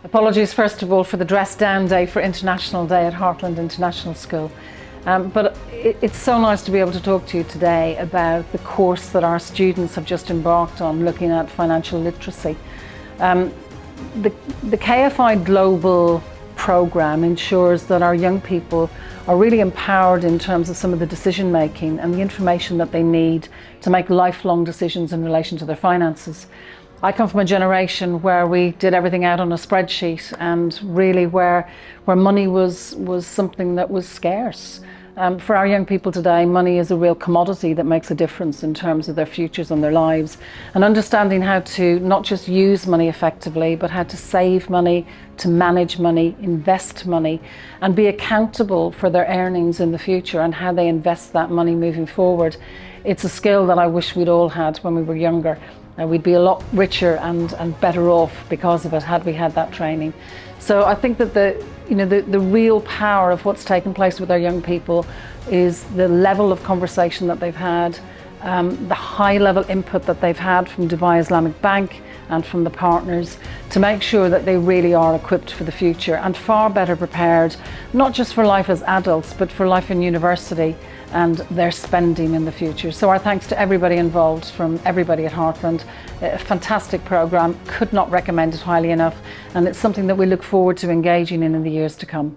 Apologies first of all for the dress down day for International Day at Hartland International School. But it's so nice to be able to talk to you today about the course that our students have just embarked on, looking at financial literacy. The KFI Global program ensures that our young people are really empowered in terms of some of the decision making and the information that they need to make lifelong decisions in relation to their finances. I come from a generation where we did everything out on a spreadsheet, and really where money was something that was scarce. For our young people today, money is a real commodity that makes a difference in terms of their futures and their lives, and understanding how to not just use money effectively, but how to save money, to manage money, invest money, and be accountable for their earnings in the future and how they invest that money moving forward. It's a skill that I wish we'd all had when we were younger. We'd be a lot richer and better off because of it had we had that training. So I think that the real power of what's taken place with our young people is the level of conversation that they've had, the high level input that they've had from Dubai Islamic Bank and from the partners to make sure that they really are equipped for the future and far better prepared, not just for life as adults, but for life in university and their spending in the future. So our thanks to everybody involved, from everybody at Hartland. A fantastic programme, could not recommend it highly enough, and it's something that we look forward to engaging in the years to come.